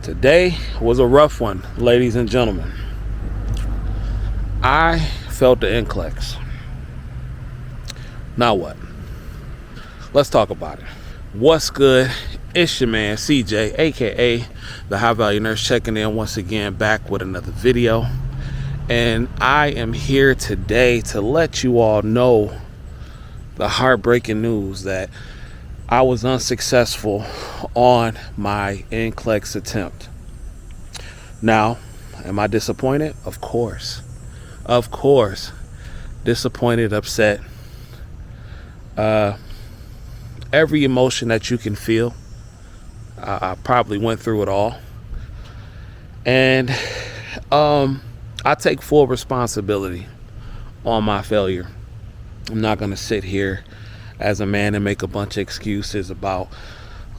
Today was a rough one, ladies and gentlemen. I failed the NCLEX. Now what? Let's talk about it. What's good? It's your man CJ, aka the High Value Nurse, checking in once again, back with another video. And I am here today to let you all know the heartbreaking news that I was unsuccessful on my NCLEX attempt. Now, am I disappointed? Of course. Of course. Disappointed, upset. Every emotion that you can feel. I probably went through it all. And I take full responsibility on my failure. I'm not going to sit here as a man and make a bunch of excuses about,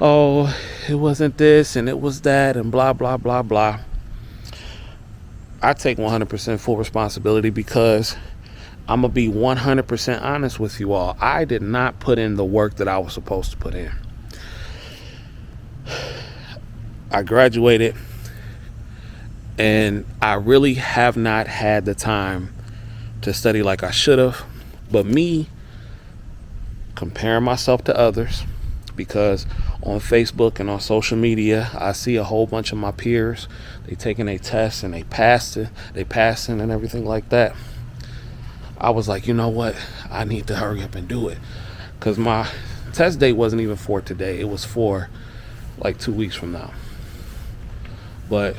oh, it wasn't this and it was that and blah, blah, blah, blah. I take 100% full responsibility because I'm going to be 100% honest with you all. I did not put in the work that I was supposed to put in. I graduated and I really have not had the time to study like I should have. But me comparing myself to others, because on Facebook and on social media, I see a whole bunch of my peers, they taking a test and they passing and everything like that. I was like, you know what? I need to hurry up and do it. Because my test date wasn't even for today. It was for like 2 weeks from now. But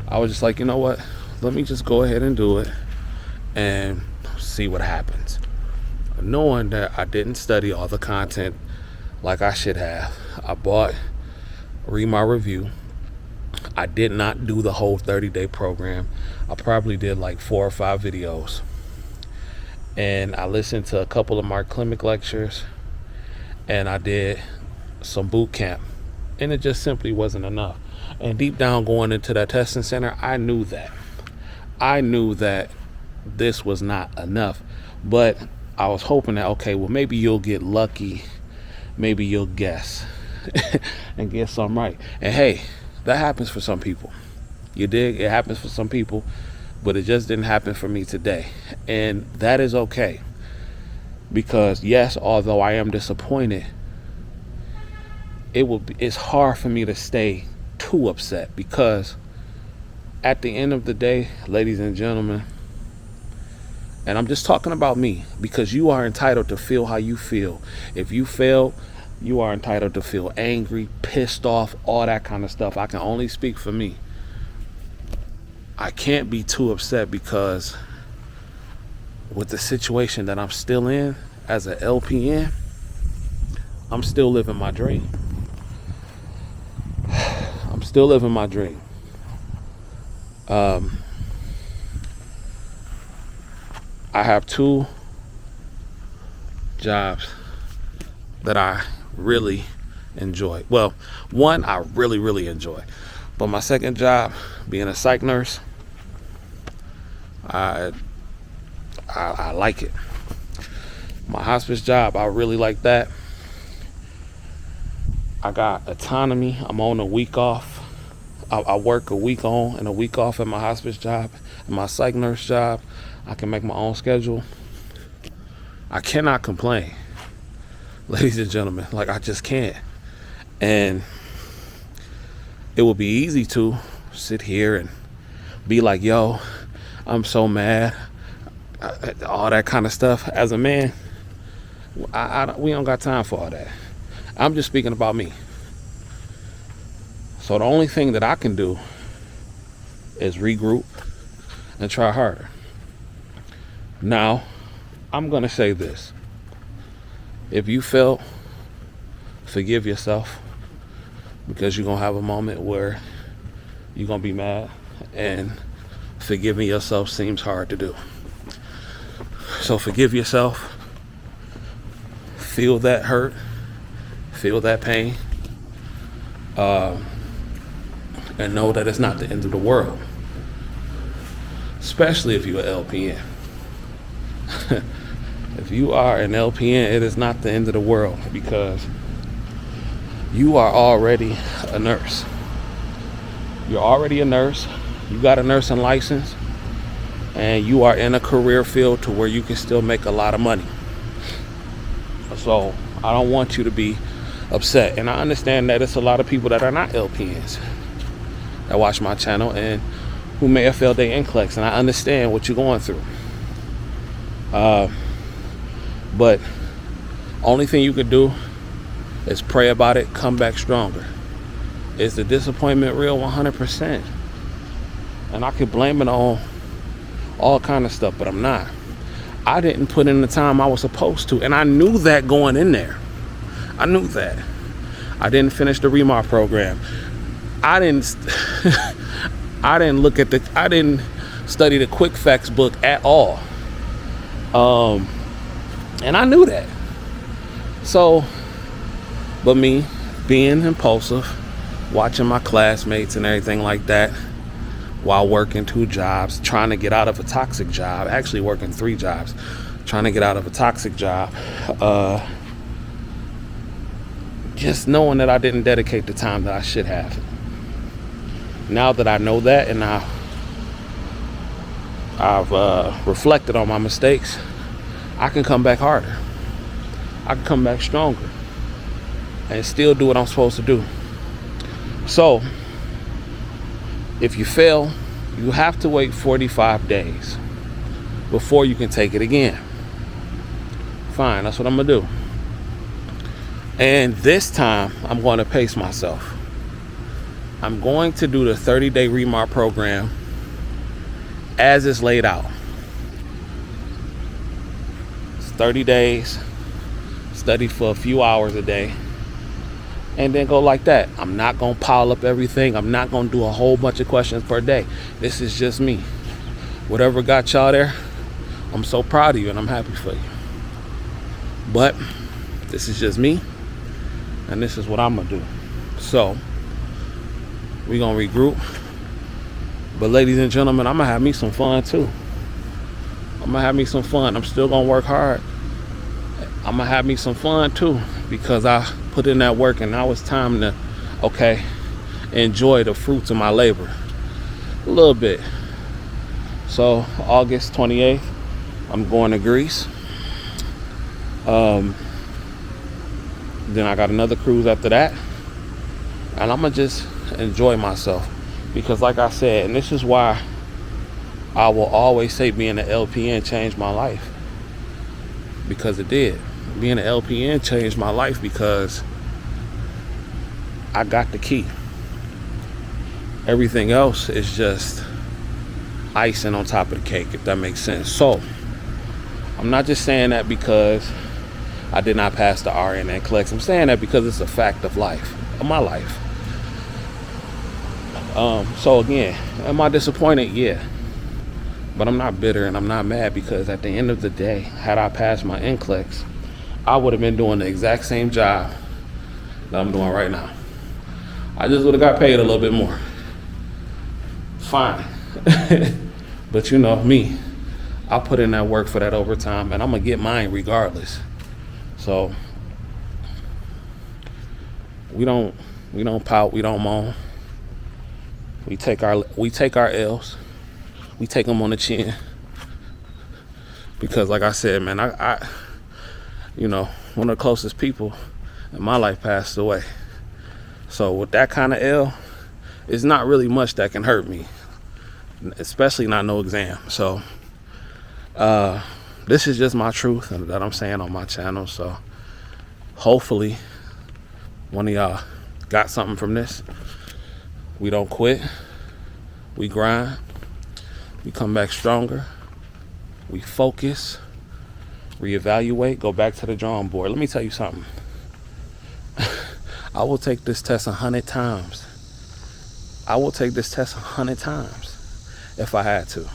I was just like, you know what? Let me just go ahead and do it and see what happens. Knowing that I didn't study all the content like I should have. I read my review. I did not do the whole 30-day program. I probably did like 4 or 5 videos. And I listened to a couple of Mark Clinic lectures. And I did some boot camp. And it just simply wasn't enough. And deep down going into that testing center, I knew that. I knew that this was not enough. But I was hoping that, okay, well, maybe you'll get lucky. Maybe you'll guess and get something right. And hey, that happens for some people. You dig? It happens for some people, but it just didn't happen for me today. And that is okay. Because yes, although I am disappointed, it's hard for me to stay too upset, because at the end of the day, ladies and gentlemen, and I'm just talking about me, because you are entitled to feel how you feel. If you fail, you are entitled to feel angry, pissed off, all that kind of stuff. I can only speak for me. I can't be too upset, because with the situation that I'm still in as an LPN, I'm still living my dream. I'm still living my dream. I have 2 jobs that I really enjoy. Well, one I really, really enjoy. But my second job, being a psych nurse, I like it. My hospice job, I really like that. I got autonomy. I'm on a week off. I work a week on and a week off at my hospice job. And my psych nurse job, I can make my own schedule. I cannot complain, ladies and gentlemen. Like, I just can't. And it would be easy to sit here and be like, yo, I'm so mad, all that kind of stuff. As a man, we don't got time for all that. I'm just speaking about me. So the only thing that I can do is regroup and try harder. Now, I'm going to say this. If you fail, forgive yourself, because you're going to have a moment where you're going to be mad, and forgiving yourself seems hard to do. So forgive yourself. Feel that hurt. Feel that pain. And know that it's not the end of the world. Especially if you're an LPN. If you are an LPN, it is not the end of the world, because you are already a nurse. You're already a nurse. You got a nursing license, and you are in a career field to where you can still make a lot of money. So I don't want you to be upset. And I understand that it's a lot of people that are not LPNs that watch my channel and who may have failed their NCLEX, and I understand what you're going through. But only thing you could do is pray about it, come back stronger. Is the disappointment real? 100%. And I could blame it on all kind of stuff, but I'm not. I didn't put in the time I was supposed to, and I knew that going in there. I knew that. I didn't finish the REMAR program. I didn't study the quick facts book at all. And I knew that. So, but me being impulsive, watching my classmates and everything like that, while working 2 jobs, trying to get out of a toxic job, actually working 3 jobs, trying to get out of a toxic job, just knowing that I didn't dedicate the time that I should have. Now that I know that, and I've reflected on my mistakes, I can come back harder. I can come back stronger and still do what I'm supposed to do. So, if you fail, you have to wait 45 days before you can take it again. Fine, that's what I'm gonna do. And this time, I'm going to pace myself. I'm going to do the 30-day REMAR program as it's laid out. It's 30 days, study for a few hours a day, and then go like that. I'm not going to pile up everything. I'm not going to do a whole bunch of questions per day. This is just me. Whatever got y'all there, I'm so proud of you and I'm happy for you. But this is just me, and this is what I'm going to do. So, we're going to regroup. But ladies and gentlemen, I'm going to have me some fun too. I'm going to have me some fun. I'm still going to work hard. I'm going to have me some fun too, because I put in that work, and now it's time to, enjoy the fruits of my labor a little bit. So August 28th, I'm going to Greece. Then I got another cruise after that, and I'm gonna just enjoy myself, because like I said, and this is why I will always say being an LPN changed my life, because it did. Being an LPN changed my life because I got the key. Everything else is just icing on top of the cake, if that makes sense. So I'm not just saying that because I did not pass the RN and NCLEX. I'm saying that because it's a fact of life, of my life. So again, am I disappointed? Yeah. But I'm not bitter and I'm not mad, because at the end of the day, had I passed my NCLEX, I would have been doing the exact same job that I'm doing right now. I just would have got paid a little bit more. Fine. But you know me, I put in that work for that overtime, and I'm gonna get mine regardless. So we don't pout, we don't moan. We take our L's. We take them on the chin. Because like I said, man, I one of the closest people in my life passed away. So with that kind of L, it's not really much that can hurt me, especially not no exam. So this is just my truth and that I'm saying on my channel. So hopefully one of y'all got something from this. We don't quit. We grind. We come back stronger. We focus. Reevaluate. Go back to the drawing board. Let me tell you something. I will take this test 100 times. I will take this test 100 times if I had to.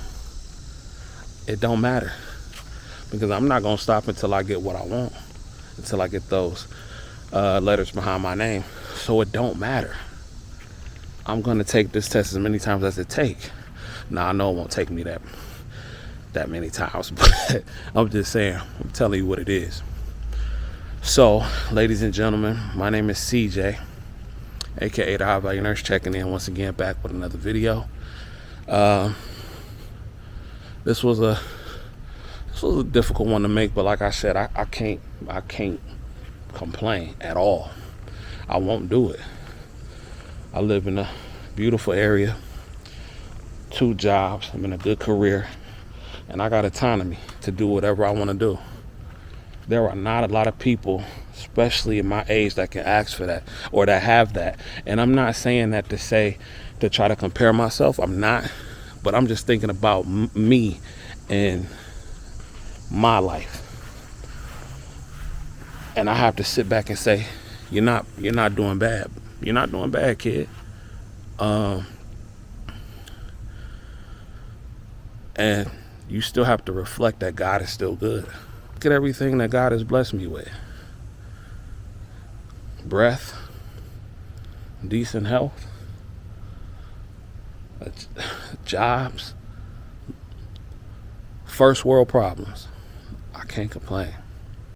It don't matter, because I'm not gonna stop until I get what I want, until I get those letters behind my name. So it don't matter. I'm gonna take this test as many times as it take. Now I know it won't take me that many times, but I'm just saying, I'm telling you what it is. So, ladies and gentlemen, my name is CJ. aka the High Value Nurse, checking in once again, back with another video. Uh, this was a difficult one to make, but like I said, I can't complain at all. I won't do it. I live in a beautiful area, 2 jobs, I'm in a good career, and I got autonomy to do whatever I want to do. There are not a lot of people, especially in my age, that can ask for that or that have that. And I'm not saying that to try to compare myself. I'm not, but I'm just thinking about me and my life. And I have to sit back and say, you're not doing bad. You're not doing bad, kid. And you still have to reflect that God is still good. Look at everything that God has blessed me with. Breath, decent health, jobs, first world problems. I can't complain.